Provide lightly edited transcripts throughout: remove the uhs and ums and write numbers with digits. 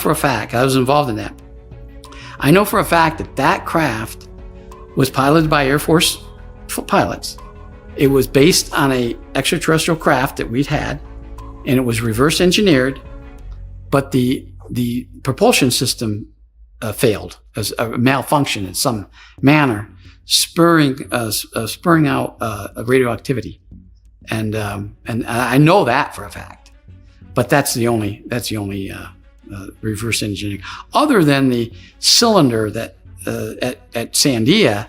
for a fact, I was involved in that. I know for a fact that that craft was piloted by Air Force pilots. It was based on a extraterrestrial craft that we'd had, and it was reverse engineered, but the propulsion system failed, as a malfunction in some manner, spurring out radioactivity, and I know that for a fact. But that's the only reverse engineering, other than the cylinder that at Sandia.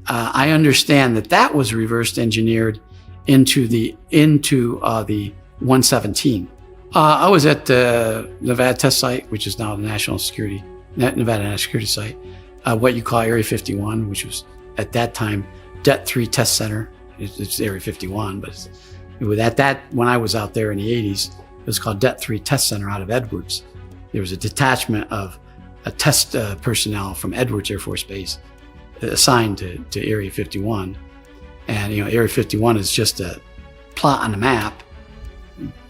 I understand that was reverse engineered into the 117. I was at the Nevada test site, which is now the Nevada National Security Site, what you call Area 51, which was at that time Det 3 Test Center. It's Area 51, but when I was out there in the 80s, it was called Det 3 Test Center out of Edwards. There was a detachment of test personnel from Edwards Air Force Base assigned to Area 51. And Area 51 is just a plot on the map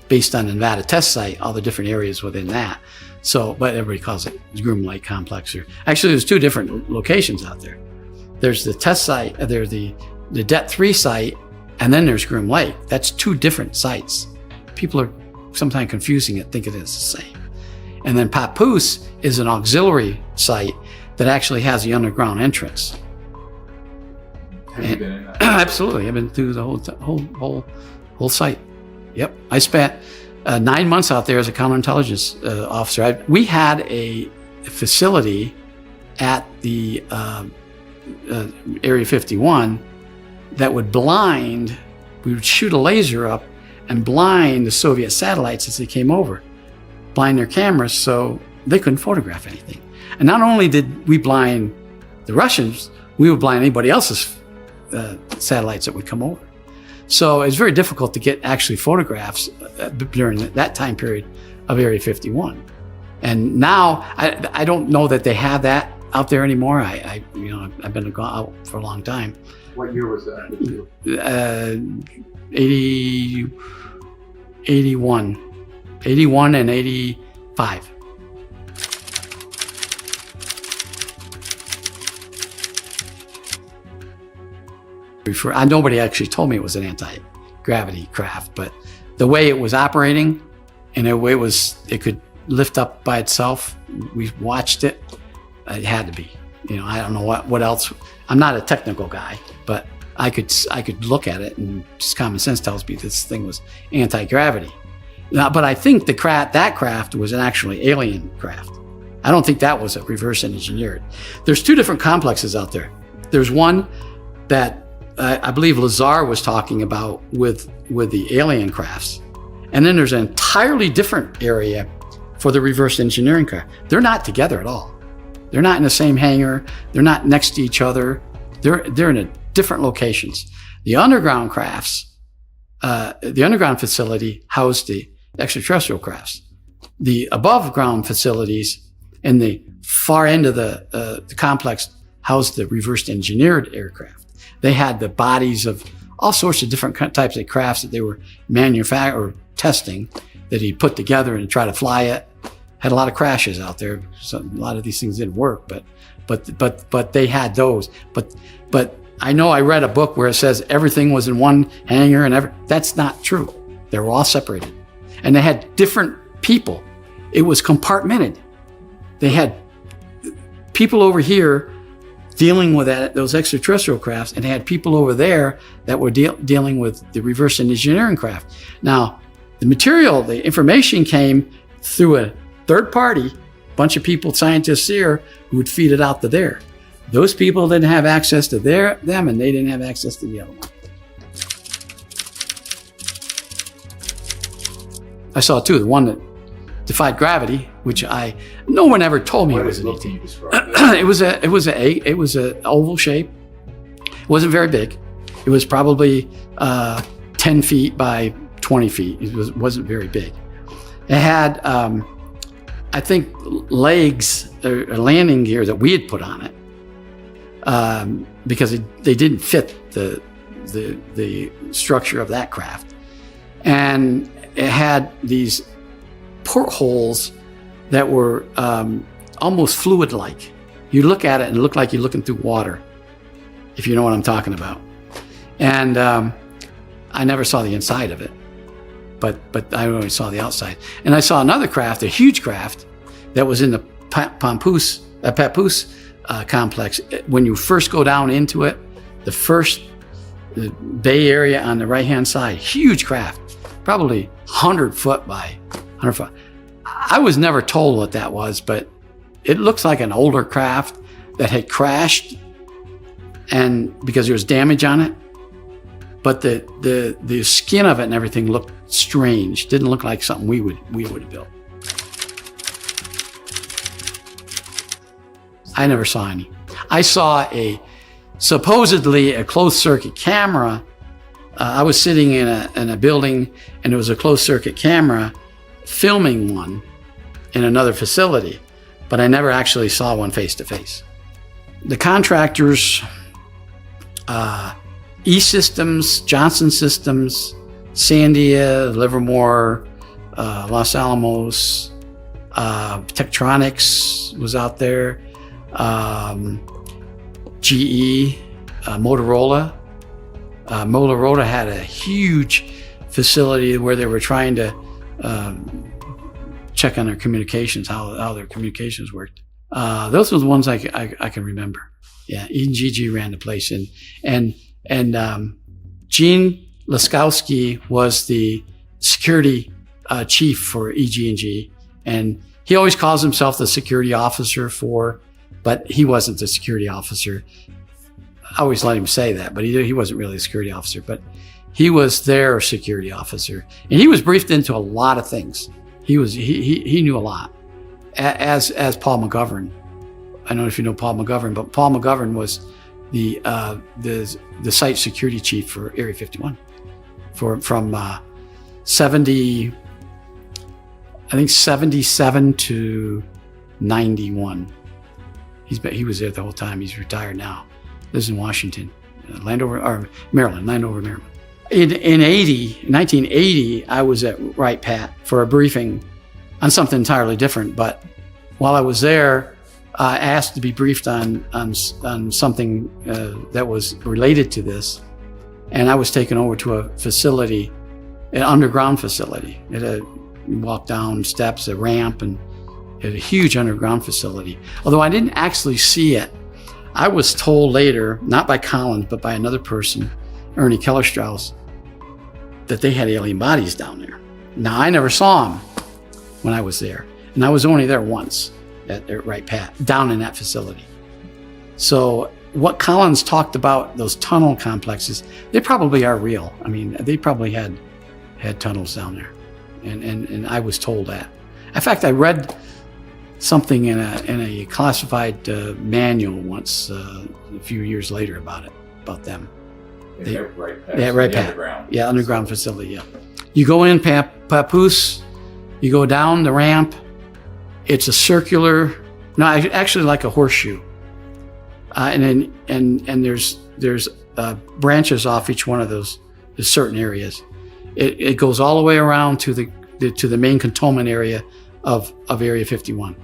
based on the Nevada test site, all the different areas within that. So, but everybody calls it Groom Lake Complex. Actually, there's two different locations out there. There's the test site, there's the Det 3 site, and then there's Groom Lake. That's two different sites. People are sometimes confusing it, thinking it's the same. And then Papoose is an auxiliary site that actually has the underground entrance. Have you been in that? Absolutely, I've been through the whole site. Yep, I spent 9 months out there as a counterintelligence officer. We had a facility at the Area 51 that would blind. We would shoot a laser up and blind the Soviet satellites as they came over, blind their cameras so they couldn't photograph anything. And not only did we blind the Russians, we would blind anybody else's satellites that would come over. So it's very difficult to get actually photographs during that time period of Area 51. And now I don't know that they have that out there anymore. I've been out for a long time. What year was that? 81 and 85. Nobody actually told me it was an anti-gravity craft, but the way it was operating and the way it could lift up by itself, we watched it. It had to be. I don't know what else. I'm not a technical guy, but I could look at it, and just common sense tells me this thing was anti-gravity. Now, but I think that craft was an actually alien craft. I don't think that was a reverse engineered. There's two different complexes out there. There's one that I believe Lazar was talking about with the alien crafts. And then there's an entirely different area for the reverse engineering craft. They're not together at all. They're not in the same hangar. They're not next to each other. They're in different locations. The underground crafts, the underground facility housed the extraterrestrial crafts. The above ground facilities in the far end of the complex housed the reverse engineered aircraft. They had the bodies of all sorts of different types of crafts that they were manufacturing or testing that he put together and try to fly it. Had a lot of crashes out there. So a lot of these things didn't work, but they had those. But I know I read a book where it says everything was in one hangar and that's not true. They were all separated, and they had different people. It was compartmented. They had people over here dealing with those extraterrestrial crafts, and they had people over there that were dealing with the reverse engineering craft. Now, the information came through a third party, bunch of people, scientists here, who would feed it out to there. Those people didn't have access to them, and they didn't have access to the other one. I saw too, the one that defied gravity, which no one ever told me it was an ET. It was an oval shape. It wasn't very big. It was probably 10 feet by 20 feet. It wasn't very big. It had, I think, legs or landing gear that we had put on it because they didn't fit the structure of that craft. And it had these portholes that were almost fluid-like. You look at it and it looked like you're looking through water, if you know what I'm talking about. And I never saw the inside of it, but I only saw the outside. And I saw another craft, a huge craft, that was in the Papoose complex. When you first go down into it, the bay area on the right-hand side, huge craft, probably 100 foot by 100 foot. I was never told what that was, but it looks like an older craft that had crashed, and because there was damage on it. But the skin of it and everything looked strange. Didn't look like something we would have built. I never saw any. I saw supposedly a closed circuit camera. I was sitting in a building, and there was a closed circuit camera filming one in another facility, but I never actually saw one face to face. The contractors, E-Systems, Johnson Systems, Sandia, Livermore, Los Alamos, Tektronix was out there, GE, Motorola. Motorola had a huge facility where they were trying to check on their communications, how their communications worked. Those were the ones I can remember. Yeah, EG&G ran the place, and Gene Laskowski was the security chief for EG&G, and he always calls himself the security officer but he wasn't the security officer. I always let him say that, but he wasn't really a security officer, but he was their security officer, and he was briefed into a lot of things. He knew a lot, as Paul McGovern. I don't know if you know Paul McGovern, but Paul McGovern was the site security chief for Area 51 from 77 to 91. He was there the whole time. He's retired now. Lives in Washington, Maryland, Landover, Maryland. In 1980, I was at Wright Pat for a briefing on something entirely different. But while I was there, I asked to be briefed on something that was related to this, and I was taken over to a facility, an underground facility. You walk down steps, a ramp, and it had a huge underground facility. Although I didn't actually see it, I was told later, not by Collins, but by another person, Ernie Keller-Strauss, that they had alien bodies down there. Now, I never saw them when I was there, and I was only there once at Wright Pat, down in that facility. So what Collins talked about, those tunnel complexes, they probably are real. I mean, they probably had tunnels down there, and I was told that. In fact, I read something in a classified manual once a few years later about them. Right Pat. Yeah, underground facility. Yeah, you go in Papoose, you go down the ramp. It's a circular, no, actually like a horseshoe, and there's branches off each one of those. There's certain areas. It goes all the way around to the main cantonment area of Area 51,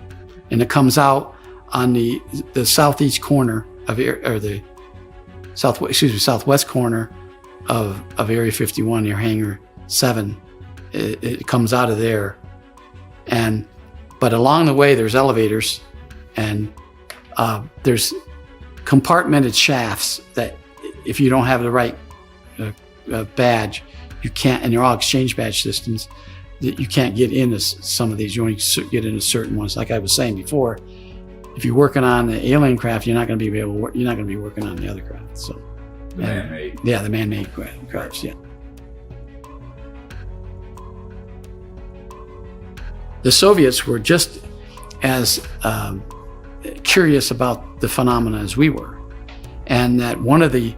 and it comes out on the southeast corner the southwest corner of Area 51 near Hangar 7. It comes out of there, but along the way there's elevators, and there's compartmented shafts that if you don't have the right badge, you can't, and they're all exchange badge systems, that you can't get into some of these. You only get into certain ones. Like I was saying before, if you're working on the alien craft, you're not going to be working on the other craft. So the man-made. Yeah, the man-made crafts. Yeah. The Soviets were just as curious about the phenomena as we were, and that one of the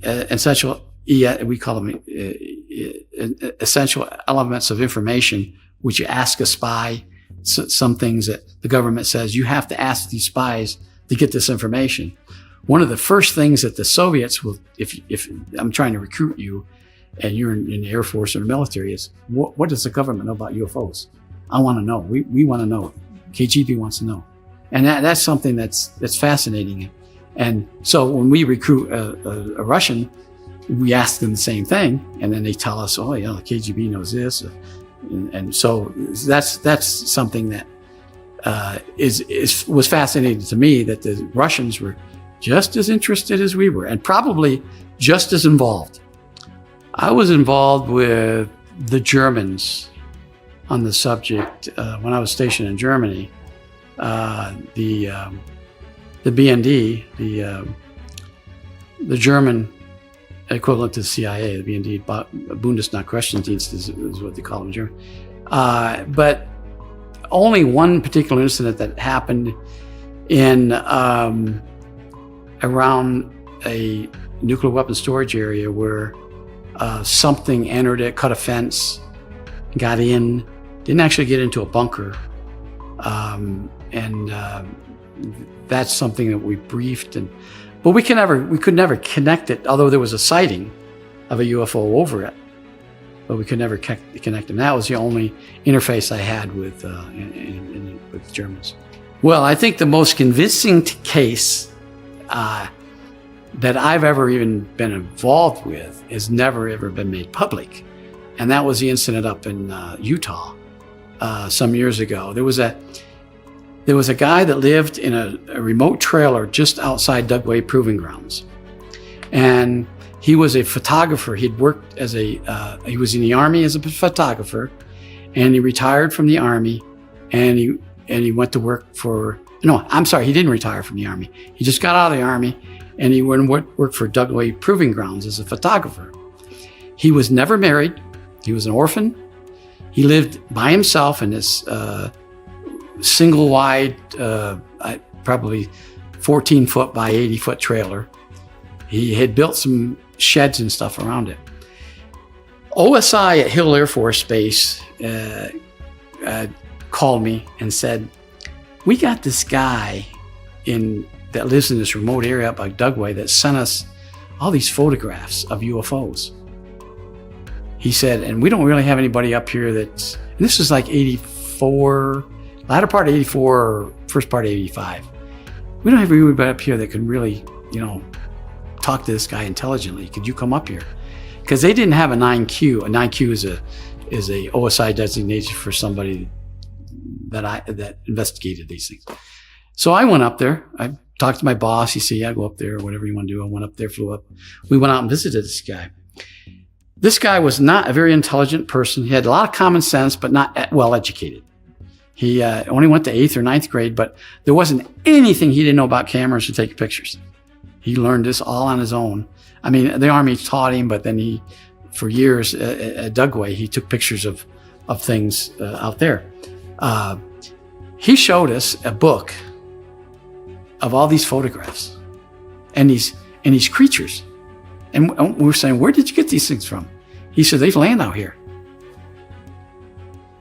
essential, we call them essential elements of information, which you ask a spy. Some things that the government says you have to ask these spies to get this information. One of the first things that the Soviets will, if I'm trying to recruit you and you're in the Air Force or the military, is what does the government know about UFOs? I want to know. We want to know. KGB wants to know. And that's something that's fascinating. And so when we recruit a Russian, we ask them the same thing, and then they tell us, oh, yeah, the KGB knows this. And so that's something that was fascinating to me, that the Russians were just as interested as we were, and probably just as involved. I was involved with the Germans on the subject when I was stationed in Germany. The BND, the German equivalent to the CIA, the BND, Bundesnachrichtendienst is what they call them in German. But only one particular incident that happened in around a nuclear weapon storage area where something entered it, cut a fence, got in, didn't actually get into a bunker. That's something that we briefed, but we could never connect it, although there was a sighting of a UFO over it, but we could never connect them. That was the only interface I had with with the Germans. Well, I think the most convincing case that I've ever even been involved with has never ever been made public, and that was the incident up in Utah some years ago. There was a guy that lived in a remote trailer just outside Dugway Proving Grounds. And he was a photographer. He'd worked he was in the Army as a photographer, and he retired from the Army, and he went to work he didn't retire from the Army. He just got out of the Army, and he went and worked for Dugway Proving Grounds as a photographer. He was never married. He was an orphan. He lived by himself in this single wide, probably 14 foot by 80 foot trailer. He had built some sheds and stuff around it. OSI at Hill Air Force Base called me and said, we got this guy that lives in this remote area up by Dugway that sent us all these photographs of UFOs. He said, and we don't really have anybody up here and this was like 84, latter part of 84 or first part of 85. We don't have anybody up here that can really, talk to this guy intelligently. Could you come up here? Because they didn't have a 9Q. A 9Q is a OSI designation for somebody that investigated these things. So I went up there. I talked to my boss. He said, yeah, go up there, whatever you want to do. I went up there, flew up. We went out and visited this guy. This guy was not a very intelligent person. He had a lot of common sense, but not well educated. He only went to 8th or 9th grade, but there wasn't anything he didn't know about cameras to take pictures. He learned this all on his own. I mean, the Army taught him, but then for years at Dugway, he took pictures of things out there. He showed us a book of all these photographs and these creatures. And we were saying, where did you get these things from? He said, they land out here.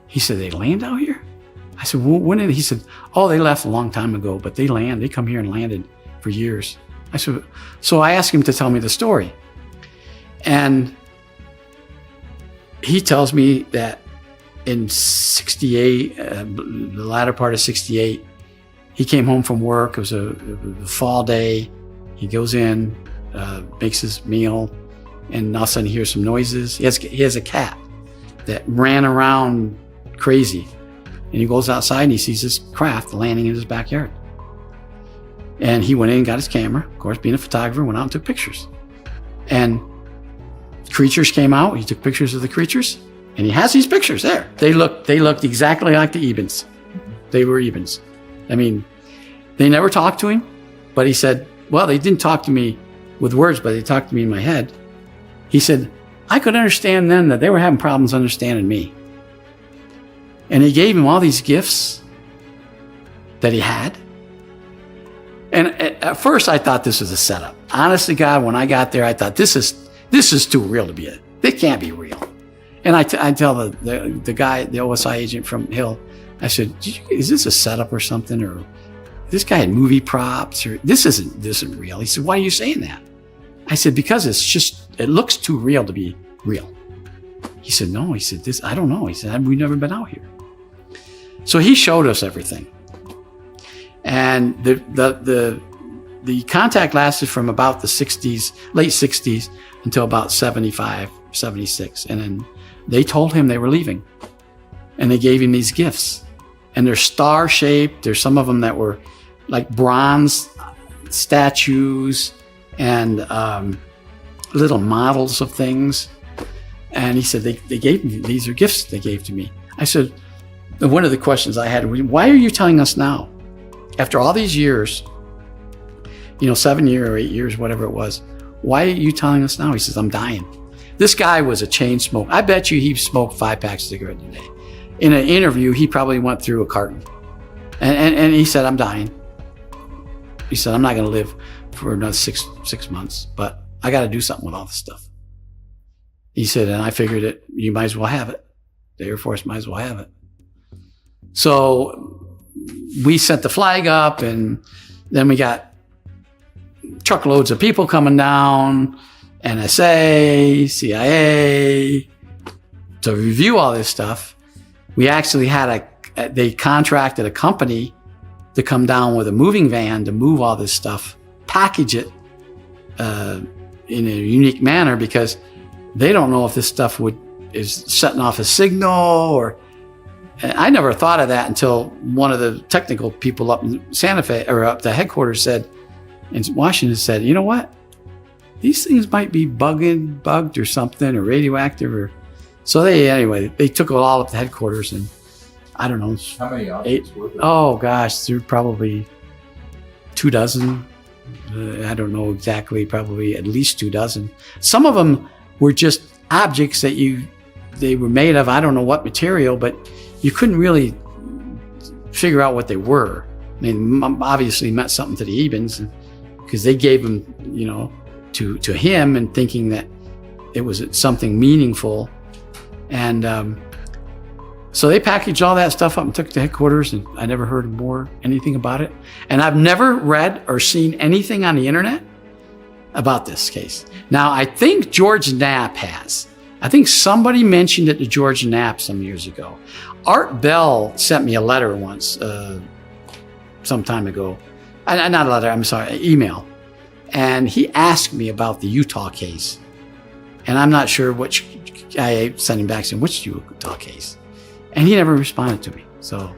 He said, they land out here? I said, well, when did he said, oh, they left a long time ago, but they come here and landed for years. I said, so I asked him to tell me the story. And he tells me that in 68, the latter part of 68, he came home from work. It was a fall day. He goes in, makes his meal, and all of a sudden he hears some noises. He has a cat that ran around crazy. And he goes outside and he sees this craft landing in his backyard. And he went in and got his camera. Of course, being a photographer, went out and took pictures. And creatures came out. He took pictures of the creatures. And he has these pictures there. They looked exactly like the Ebens. They were Ebens. I mean, they never talked to him. But he said, well, they didn't talk to me with words, but they talked to me in my head. He said, I could understand then that they were having problems understanding me. And he gave him all these gifts that he had. And at first I thought this was a setup. Honestly, God, when I got there, I thought this is too real to be it. This can't be real. And I tell the guy, the OSI agent from Hill, I said, is this a setup or something? Or this guy had movie props? Or this isn't real. He said, why are you saying that? I said, because it looks too real to be real. He said, no. He said, I don't know. He said, we've never been out here. So he showed us everything. And the contact lasted from about the 60s, late 60s, until about 75, 76. And then they told him they were leaving. And they gave him these gifts. And they're star-shaped. There's some of them that were like bronze statues and little models of things. And he said, they gave me, these are gifts they gave to me. I said, one of the questions I had, why are you telling us now? After all these years, 7 years or 8 years, whatever it was, why are you telling us now? He says, I'm dying. This guy was a chain smoker. I bet you he smoked 5 packs of cigarettes a day. In an interview, he probably went through a carton. And he said, I'm dying. He said, I'm not going to live for another six months, but I got to do something with all this stuff. He said, and I figured it, you might as well have it. The Air Force might as well have it. So we sent the flag up, and then we got truckloads of people coming down, NSA, CIA, to review all this stuff. We actually had they contracted a company to come down with a moving van to move all this stuff, package it in a unique manner, because they don't know if this stuff is setting off a signal or. I never thought of that until one of the technical people up in Santa Fe, or up the headquarters in Washington said, you know what? These things might be bugged or something, or radioactive, so they took it all up to headquarters, and I don't know. How many objects were there? Oh gosh, there were probably 24. I don't know exactly, probably at least 24. Some of them were just objects that they were made of, I don't know what material, but you couldn't really figure out what they were. I mean, obviously meant something to the Ebens, because they gave them, to him, and thinking that it was something meaningful. And so they packaged all that stuff up and took it to headquarters, and I never heard anything about it. And I've never read or seen anything on the internet about this case. Now, I think George Knapp has. I think somebody mentioned it to George Knapp some years ago. Art Bell sent me a letter once, some time ago. Not a letter, I'm sorry, an email. And he asked me about the Utah case. And I'm not sure which, I sent him back saying, which Utah case? And he never responded to me, so.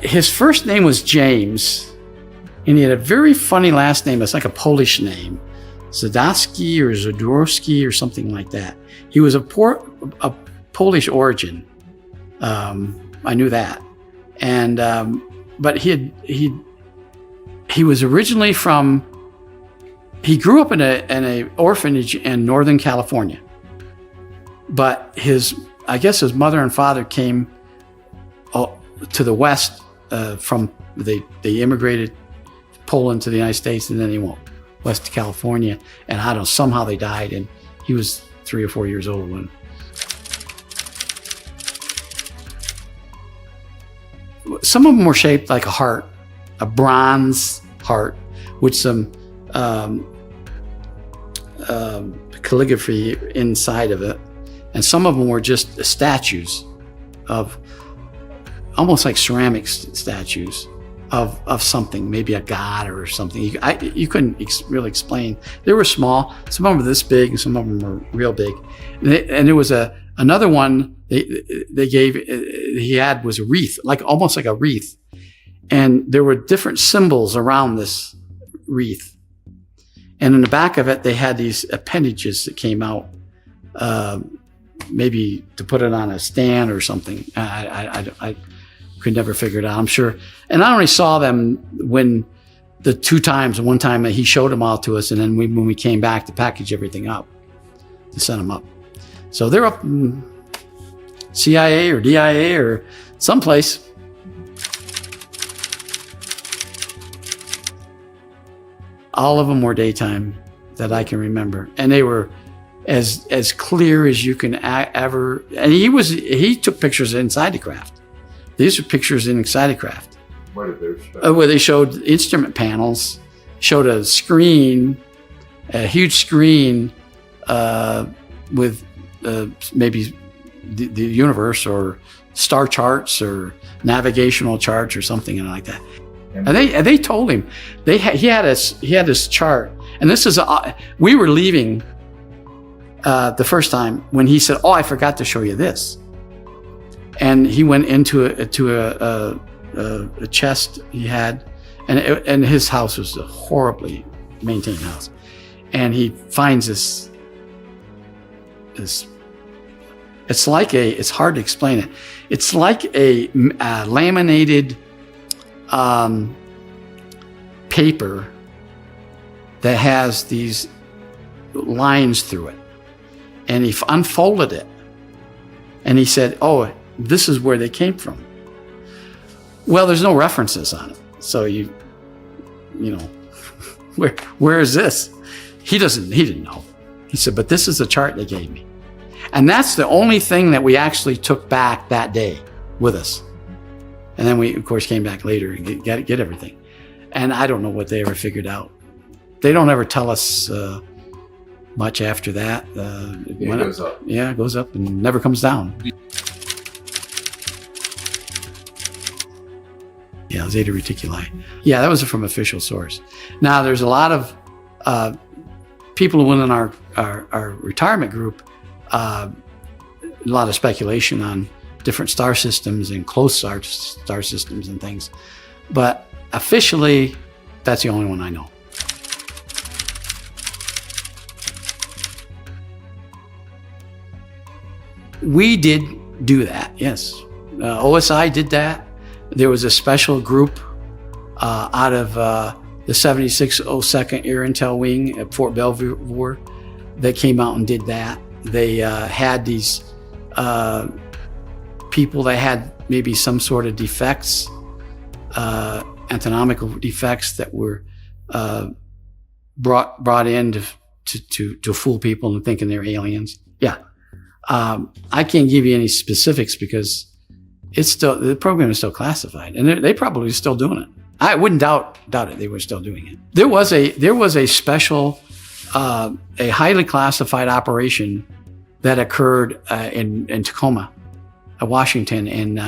His first name was James, and he had a very funny last name. It's like a Polish name, Zadowski or Zadorski or something like that. He was a Polish origin. I knew that, and but he was originally from. He grew up in a orphanage in Northern California, but I guess his mother and father came to the West from they immigrated Poland to the United States, and then they went west to California, and I don't know, somehow they died, and he was 3 or 4 years old when. Some of them were shaped like a heart, a bronze heart with some calligraphy inside of it, and some of them were just statues of almost like ceramic statues of something, maybe a god or something. You couldn't really explain. They were small. Some of them were this big, and some of them were real big. And there was another one he had was a wreath, almost like a wreath, and there were different symbols around this wreath. And in the back of it, they had these appendages that came out, maybe to put it on a stand or something. I could never figure it out, I'm sure. And I only saw them when one time that he showed them all to us, and then when we came back to package everything up, to send them up. So they're up in CIA or DIA or someplace. All of them were daytime that I can remember, and they were as clear as you can ever. And he took pictures inside the craft. These are pictures inside the craft. What did they show? Where they showed instrument panels, showed a screen, a huge screen with maybe the universe or star charts or navigational charts or something like that. And they told him he had this chart, and this is we were leaving the first time when he said, "Oh, I forgot to show you this," and he went into a chest he had, and his house was a horribly maintained house, and he finds this. It's hard to explain it. It's like a laminated paper that has these lines through it. And he unfolded it. And he said, "Oh, this is where they came from." Well, there's no references on it. So you know, where is this? He didn't know. He said, "But this is the chart they gave me." And that's the only thing that we actually took back that day with us. And then we, of course, came back later and get everything. And I don't know what they ever figured out. They don't ever tell us much after that. It goes up. Yeah, it goes up and never comes down. Yeah, Zeta Reticuli. Yeah, that was from official source. Now, there's a lot of people within our retirement group, a lot of speculation on different star systems and close star systems and things. But officially, that's the only one I know. We did do that, yes. OSI did that. There was a special group out of the 7602nd Air Intel Wing at Fort Belvoir that came out and did that. They had these people that had maybe some sort of defects, anatomical defects that were brought in to fool people into thinking they're aliens. Yeah. I can't give you any specifics because the program is still classified, and they probably still doing it. I wouldn't doubt it. They were still doing it. There was a special, a highly classified operation that occurred in Tacoma, Washington, and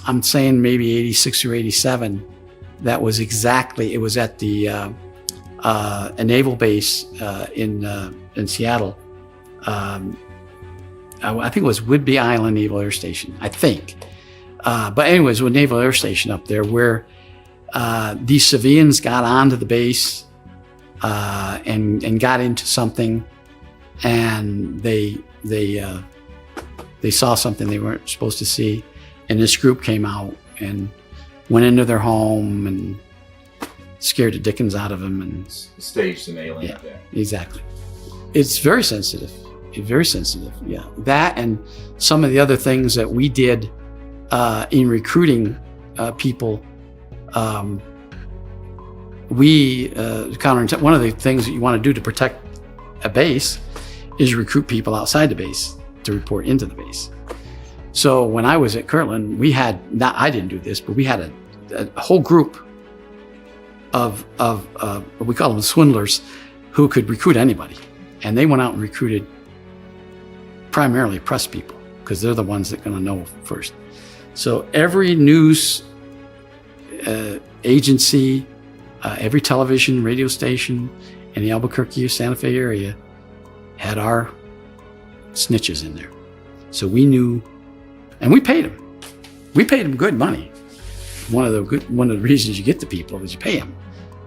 I'm saying maybe 86 or 87. That was exactly. It was at the a naval base in Seattle. I think it was Whidbey Island Naval Air Station, I think. But anyways, with Naval Air Station up there where these civilians got onto the base and got into something, and they saw something they weren't supposed to see, and this group came out and went into their home and scared the dickens out of them and staged an alien attack. Exactly. It's very sensitive. Very sensitive, yeah. That and some of the other things that we did in recruiting people. We one of the things that you want to do to protect a base is recruit people outside the base to report into the base. So when I was at Kirtland, we had I didn't do this, but we had a whole group of we call them swindlers who could recruit anybody, and they went out and recruited primarily press people because they're the ones that are going to know first. So every news agency, every television, radio station in the Albuquerque or Santa Fe area had our snitches in there. So we knew, and we paid them. We paid them good money. One of the reasons you get the people is you pay them,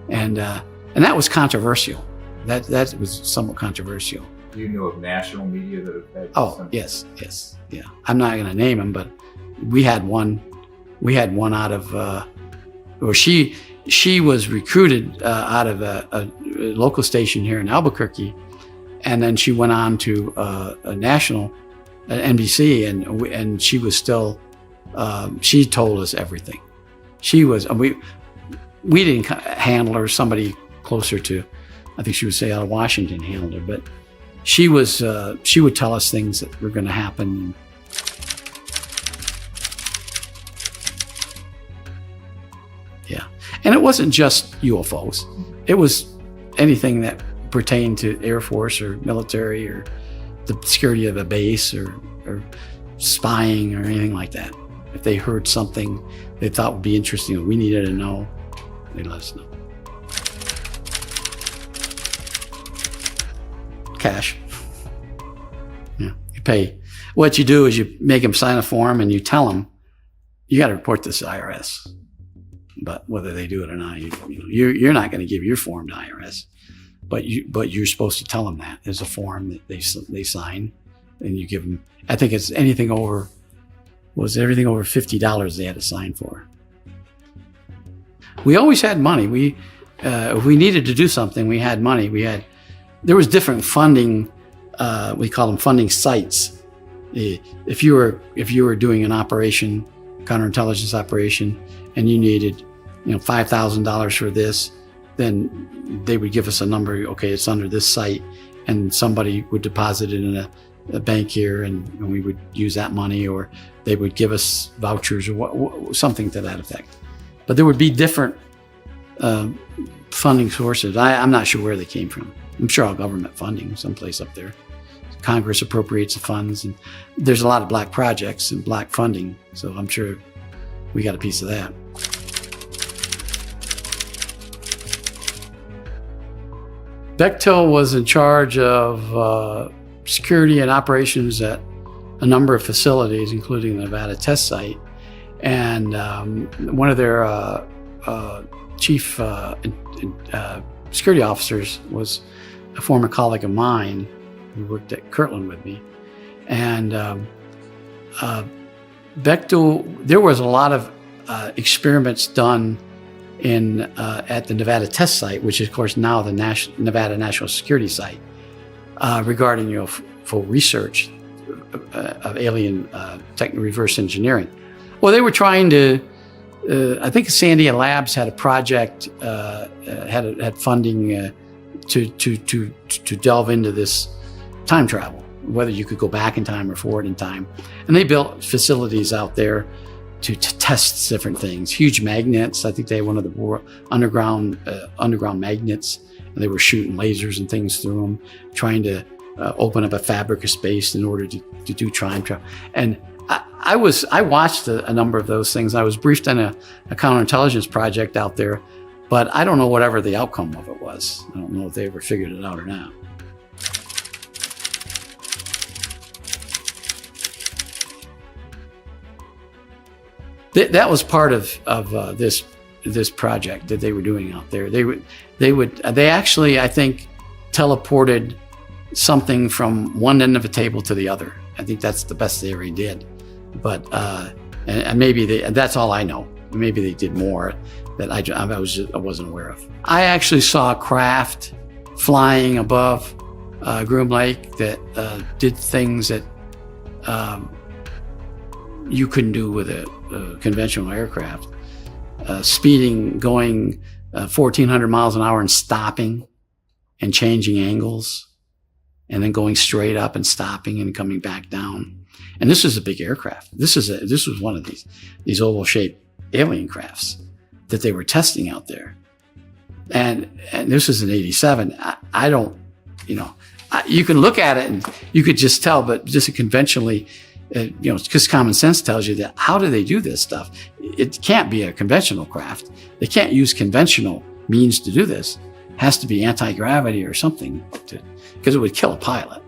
and that was controversial. That was somewhat controversial. Do you know of national media that have had? Oh, yes, yeah. I'm not going to name them, but we had one. We had one out of, or she was recruited out of a local station here in Albuquerque, and then she went on to a national NBC, and she was still. She told us everything. She was. We didn't handle her. Somebody closer to, I think she would say out of Washington handled her, but. She would tell us things that were going to happen. Yeah. And it wasn't just UFOs. It was anything that pertained to Air Force or military or the security of a base or spying or anything like that. If they heard something they thought would be interesting that we needed to know, they'd let us know. Cash. Yeah, you pay. What you do is you make them sign a form and you tell them, you got to report this to IRS. But whether they do it or not, you're not going to give your form to IRS. But you're supposed to tell them that. There's a form that they sign, and you give them. I think it's anything over $50 they had to sign for. We always had money. If we needed to do something, we had money. There was different funding. We call them funding sites. If you were doing an operation, counterintelligence operation, and you needed, $5,000 for this, then they would give us a number. Okay, it's under this site, and somebody would deposit it in a bank here, and we would use that money, or they would give us vouchers or something to that effect. But there would be different funding sources. I'm not sure where they came from. I'm sure all government funding, someplace up there. Congress appropriates the funds, and there's a lot of black projects and black funding, so I'm sure we got a piece of that. Bechtel was in charge of security and operations at a number of facilities, including the Nevada test site. And one of their chief security officers was a former colleague of mine who worked at Kirtland with me. And Bechtel, there was a lot of experiments done at the Nevada test site, which is, of course, now the Nevada National Security Site, regarding UFO research of alien reverse engineering. Well, they were trying to. I think Sandia Labs had a project, had funding to delve into this time travel, whether you could go back in time or forward in time, and they built facilities out there to test different things. Huge magnets. I think they had one of the underground magnets, and they were shooting lasers and things through them, trying to open up a fabric of space in order to do time travel. And I watched a number of those things. I was briefed on a counterintelligence project out there, but I don't know whatever the outcome of it was. I don't know if they ever figured it out or not. That was part of this project that they were doing out there. They actually, I think, teleported something from one end of a table to the other. I think that's the best they ever did. But and maybe that's all I know. Maybe they did more that I wasn't aware of. I actually saw a craft flying above Groom Lake that did things that you couldn't do with a conventional aircraft. Speeding, going 1,400 miles an hour and stopping and changing angles, and then going straight up and stopping and coming back down. And this was a big aircraft. This was one of these oval-shaped alien crafts that they were testing out there. And this was in '87. I don't, you can look at it and you could just tell, but just conventionally, because common sense tells you that how do they do this stuff? It can't be a conventional craft. They can't use conventional means to do this. It has to be anti-gravity or something, because it would kill a pilot.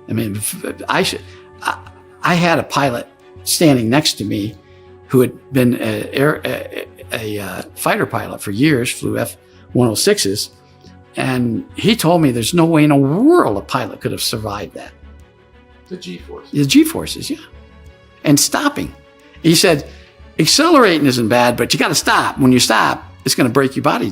I mean, I had a pilot standing next to me who had been a fighter pilot for years, flew F-106s, and he told me there's no way in the world a pilot could have survived that. The G-forces. The G-forces, yeah. And stopping. He said, accelerating isn't bad, but you got to stop. When you stop, it's going to break your body